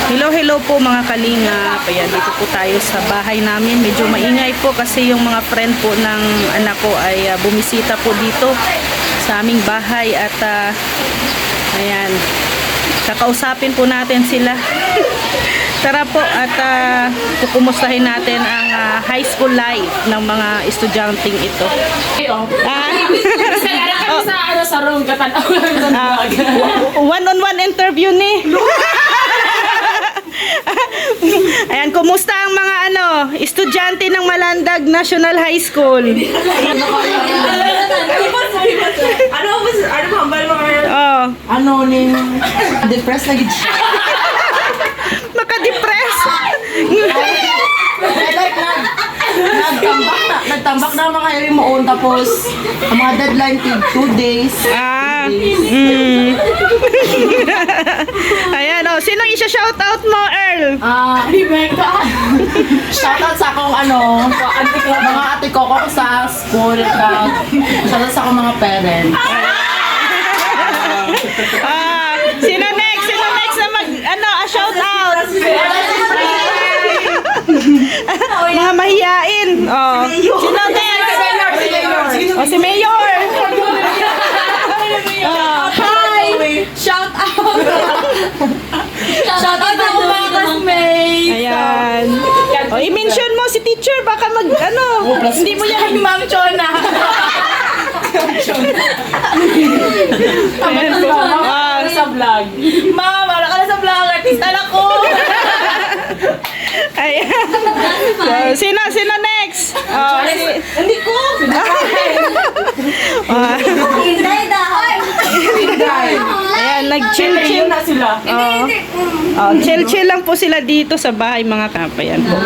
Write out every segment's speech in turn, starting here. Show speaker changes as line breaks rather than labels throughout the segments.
Hello po mga kalingap. Ayan, dito po tayo sa bahay namin. Medyo maingay po kasi yung mga friend po ng anak ko ay bumisita po dito sa aming bahay at ayan, kakausapin po natin sila. Tara po at kukumustahin natin ang high school life ng mga estudyanteng ito.
Sa room
One-on-one interview ni. Ayan, kumusta ang mga estudyante ng Malandag National High School?
depressed na gid siya.
Maka-depress.
Nagtambak na mga area mo tapos ang mga deadline 2 days.
Ayan, sino isa-shoutout mo, Earl?
Rebecca. Shoutout sa akong mga ate ko sa school. Shoutout sa akong mga parents.
Sino next? Sino next na shoutout? Mga mahiyain. Sino next? Si Mayor.
Hi! Shout out! Shout out ako mga classmates!
Ayan. I-mention mo si teacher. Baka hindi mo yan.
Ma'am Chona!
Ayan po.
Sa vlog. Ma'am, wala ka na sa vlog. Artista na ko!
Ayan. Sino next?
Hindi ko!
Ayan, nag-chill-chill
na sila.
Chill-chill lang po sila dito sa bahay mga kapayan po.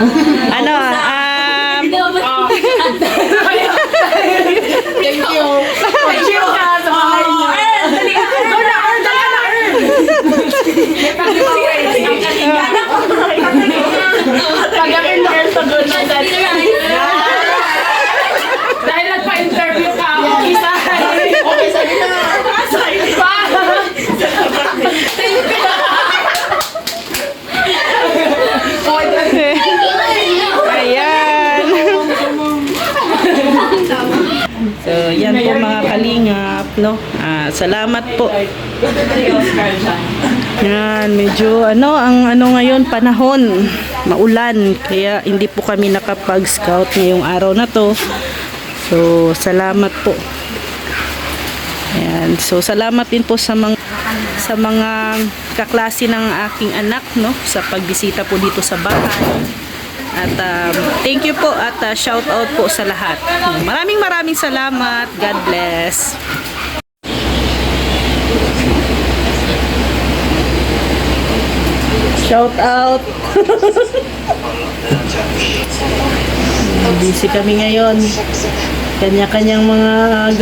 Thank you. Thank you ka sa bahay niyo. Go na, Earn! Dala na, Earn! Pag-Earn na, Earn, pag-Earn na. Dahil nagpa-interview ka, okay sa'yo. Okay sa'yo na.
Ayan. So, yan po mga kalingap, no? Salamat po. Yan, medyo ngayon panahon, maulan, kaya hindi po kami nakapag-scout ngayong araw na to. So, salamat po. Ayan, so salamat din po sa mga kaklase ng aking anak, no, sa pagbisita po dito sa bahay. At thank you po at shout out po sa lahat. Maraming salamat. God bless. Shout out. Busy kami ngayon. Kanya-kanyang mga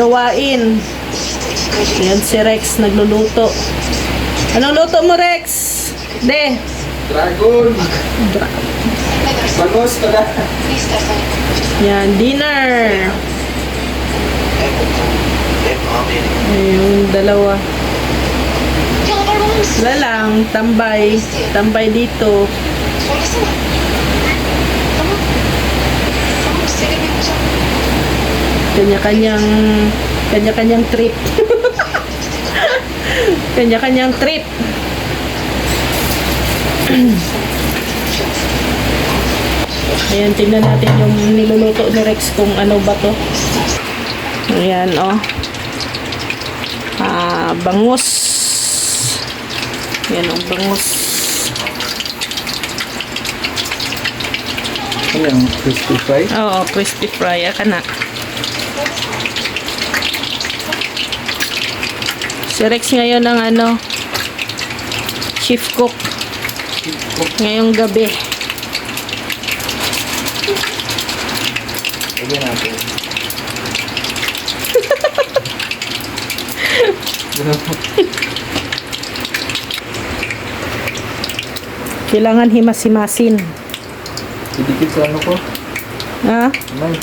gawain. Yan si Rex nagluluto. Anong luto mo, Rex? De.
Dragon! Bagos pala.
Yan, dinner. Yung dalawa. Wala lang, tambay. Tambay dito. Kanya-kanyang trip. Kanya-kanyang trip. Ayan, tingnan natin yung niluluto ni Rex kung ano ba to. Ayan, bangus. Ayan, bangus.
Ano yung crispy fry?
Oo, crispy fry. Kana. Si Rex ngayon ang chief cook. Ngayong gabi.
Lagyan natin.
Kailangan himas-himasin.
Idikit sa ano ko?
Ha?
Nay.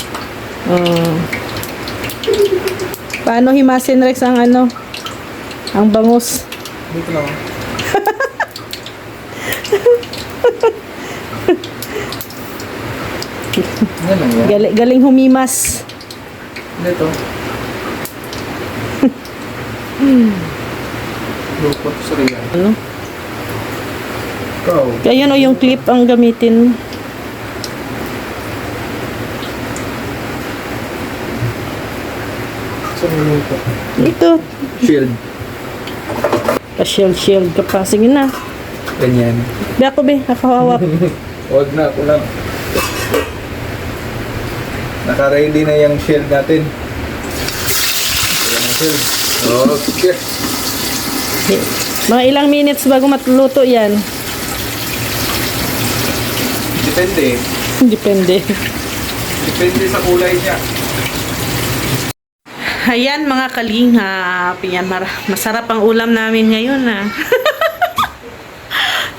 Paano himasin, Rex, ang ang bangus?
Dito lang. Ano lang yan?
Galing humimas.
Ano ito? Lupot sa riyan.
Ano?
Ikaw.
Kaya o yung clip ang gamitin.
Saan yung lupot?
Ito.
Shield.
Pa-shield ka pa. Sige na.
Ganyan.
Be ako be. Ako hawak.
Huwag na, ako lang. Naka-ready na yung shield natin. Wala na shield. Okay.
Mga ilang minutes bago matuluto yan.
Depende.
Depende.
Depende sa kulay niya.
Ayan mga kalingap. Yan, masarap ang ulam namin ngayon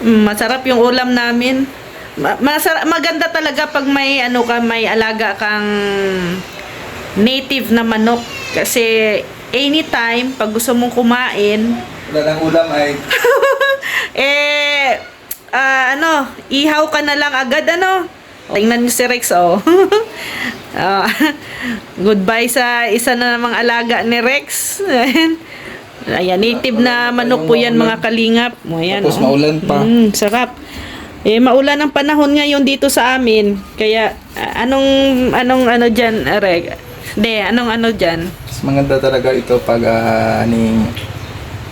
Masarap yung ulam namin. Maganda talaga pag may may alaga kang native na manok kasi anytime pag gusto mong kumain
Wala ng ulam ay
ihaw ka na lang agad tingnan niyo si Rex goodbye sa isa na namang alaga ni Rex. Ayan, native na manok po yan mga kalingap. Ayan,
tapos maulan pa.
Sarap. Maulan ang panahon ngayon dito sa amin. Kaya, anong dyan, Reg? Anong dyan?
Mas maganda talaga ito pag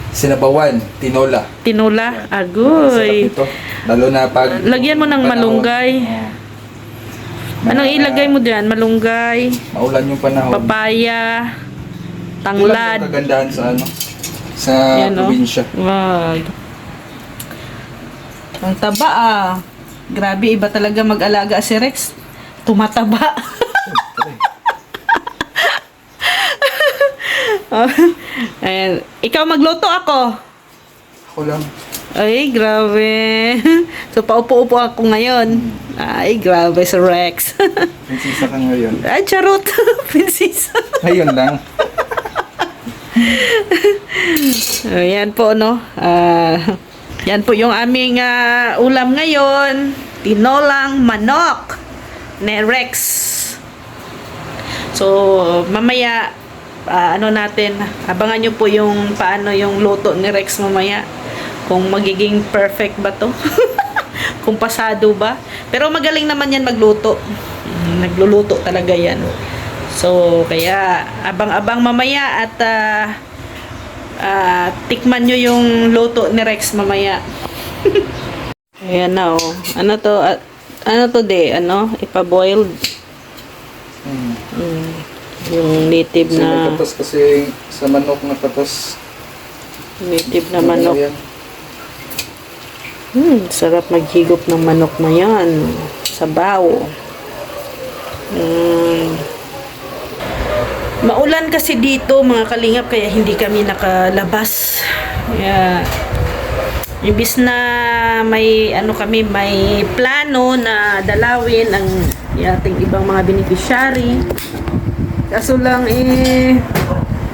sinabawan, tinola.
Tinola?
Sarap
Agoy.
ito. Lalo na pag
Lagyan mo ng
panahon.
malunggay. Anong ilagay mo dyan? Malunggay,
Maulan yung panahon.
papaya,
Ito lang
tanglad.
yung kagandahan sa
Yan,
probinsya.
Wow. Ang taba Grabe, iba talaga mag-alaga si Rex. Tumataba. Ayan. Ikaw magluto ako.
Ako lang.
Ay, grabe. So, paupo-upo ako ngayon. Ay, grabe si Rex.
Prinsesa ka ngayon.
Ay, charot. Prinsesa.
Ngayon lang.
Ayan po, yan po yung aming ulam ngayon. Tinolang manok ni Rex. So, mamaya, abangan nyo po yung paano yung luto ni Rex mamaya. Kung magiging perfect ba to. Kung pasado ba. Pero magaling naman yan magluto. Nagluluto talaga yan. So, kaya abang-abang mamaya at tikman nyo yung luto ni Rex mamaya. Ayan na Ano to? Ipa-boiled. Yung native
Kasi may
na
katas kasi sa manok na katas.
native na manok. Sarap maghigop ng manok na yan. Sabaw. Maulan kasi dito mga kalingap kaya hindi kami nakalabas. Kaya ibis na may may plano na dalawin ang ating ibang mga beneficiary. Kaso lang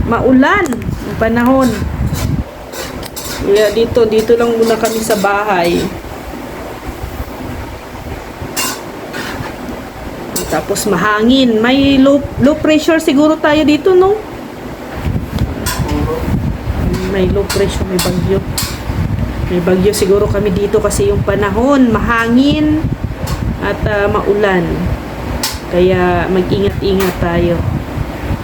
maulan ang panahon. Kaya dito lang muna kami sa bahay. Tapos mahangin. May low pressure siguro tayo dito, no? May low pressure, may bagyo. May bagyo siguro kami dito kasi yung panahon, mahangin at maulan. Kaya mag-ingat-ingat tayo.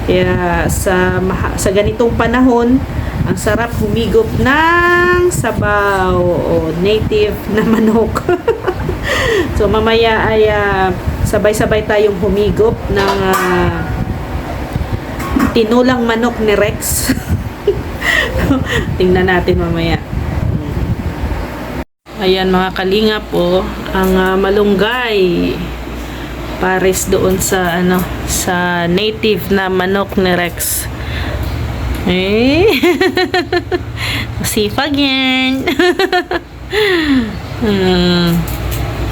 Kaya sa ganitong panahon, ang sarap humigop ng sabaw o native na manok. So mamaya ay sabay-sabay tayong humigop ng tinulang manok ni Rex. Tingnan natin mamaya. Ayan mga kalinga po, ang malunggay pares doon sa sa native na manok ni Rex. Sipag yan.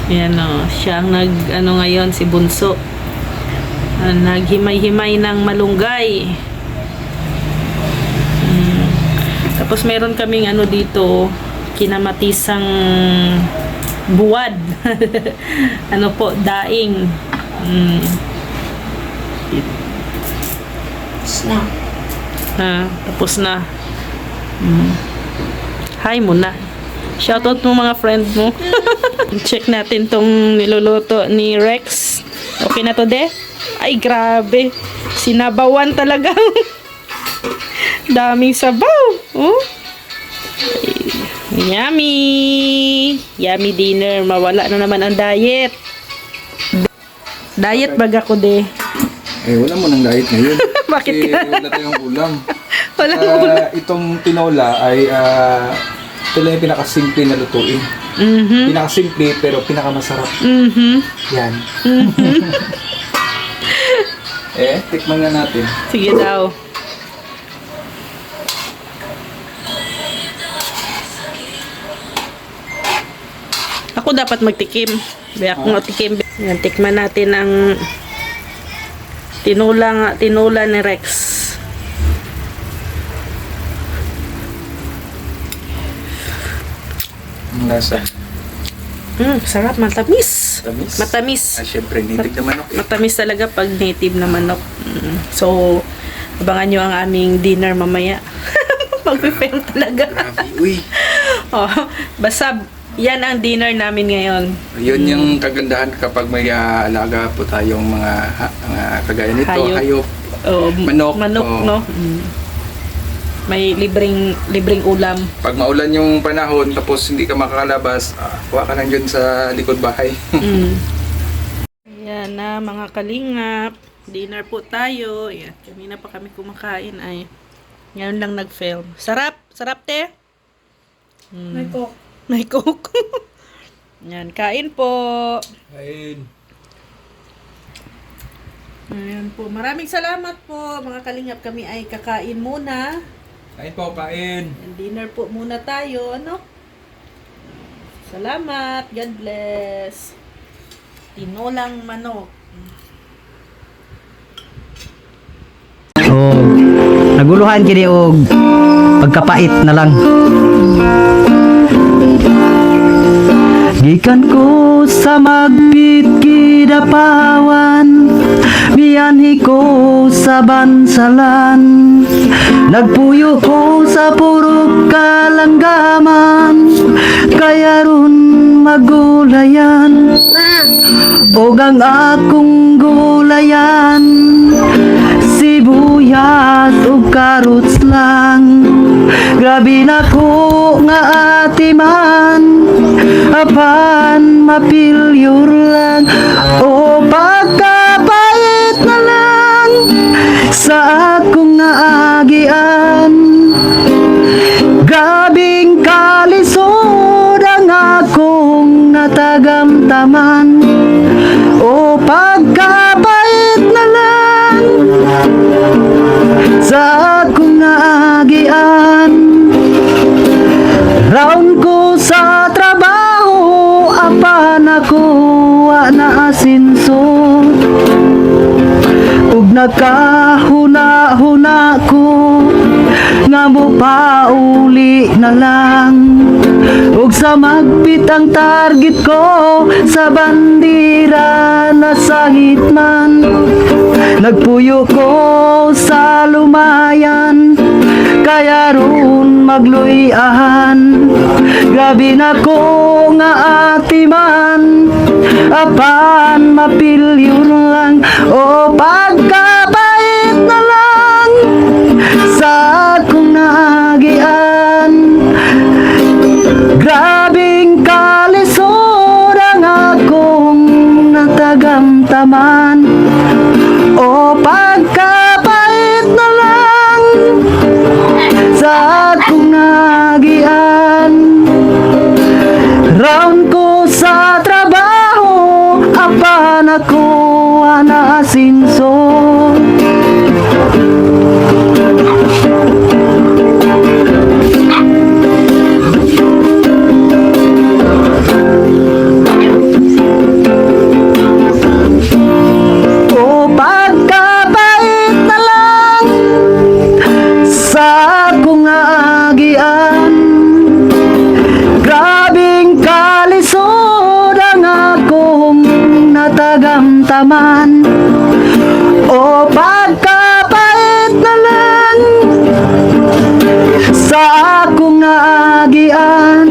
Yan siya ang ngayon si Bunso. Naghimay-himay ng malunggay. Tapos meron kaming dito, kinamatisang buwad. Daing.
Snap.
Tapos na. Hi muna. Shoutout mo mga friend mo. Check natin tong niluluto ni Rex. Okay na to, de? Ay, grabe. Sinabawan talaga. Daming sabaw. Oh. Yummy! Yummy dinner. Mawala na naman ang diet. Diet baga ko, de.
Eh, wala mo ng diet ngayon.
Bakit
Kasi
ka?
wala tayong ulam.
Walang ulam.
Itong tinola ay ito lang yung pinakasimple na lutuin. Pinakasimple pero pinakamasarap. Yan. Tikman nga natin.
Sige daw. Ako dapat magtikim. Kaya ako magtikim. Yan, tikman natin ang tinula ni Rex.
Ang lasa.
Sarap, matamis.
Matamis?
Matamis.
Syempre, native na manok.
Matamis talaga pag native na manok. So, abangan nyo ang aming dinner mamaya. Mag-film talaga.
Grabe, uy.
Oh, basta, yan ang dinner namin ngayon.
Yun yung kagandahan kapag may alaga po tayong mga kagaya nito,
Hayop.
hayop.
Oh,
Manok.
Manok,
Oh.
no? May libreng ulam.
Pag maulan yung panahon tapos hindi ka makakalabas, kuha ka lang dyan sa likod bahay.
Ayan na mga kalingap. Dinner po tayo. Ayan, kanina pa kami kumakain ay. Ngayon lang nag-film. Sarap! Sarap, te!
May coke.
May coke. Yan, kain po.
Ayun.
Ayan po. Maraming salamat po. Mga kalingap, kami ay kakain muna.
Kain po, kain.
And dinner po muna tayo, ano? Salamat. God bless. Tinolang manok.
So, naguluhan kini og pagkapait na lang. Gikan ko sa magpit kidapawan, biyanhi ko sa bansalan, nagpuyo ko sa purok kalanggaman, kaya ron magulayan, og ang akong gulayan, sibuyas ug carrots lang. Grabe na ko nga atiman, apan mapilyur lang, o pagkapait na lang sa akong naagian. Grabing kalisod ang akong natagamtaman, o pagkapait na lang sa akong naagian. Raon ko sa trabaho, apan ako na asinso, ug nakahuna-huna ko nga mupauli na lang, ug sa magpit ang target ko sa bandira na sahit man, nagpuyo ko sa lumayan, kaya ron magluyahan. Grabe na ko nga atiman, apan mapilyur lang, o pagkapait na lang sa akong naagian. Grabing kalisod ang akong natagamtaman, o pagkapait na lang sa akong nagian. Round ko sa trabaho, apan ako na asinso, o pagkapait na lang sa akong agian. Grabing kalisod ang akong natagamtaman, laman o pagkapait na lang sa akong agian.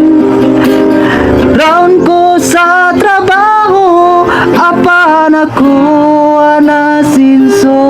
Round ko sa trabaho, apan ako nasinso.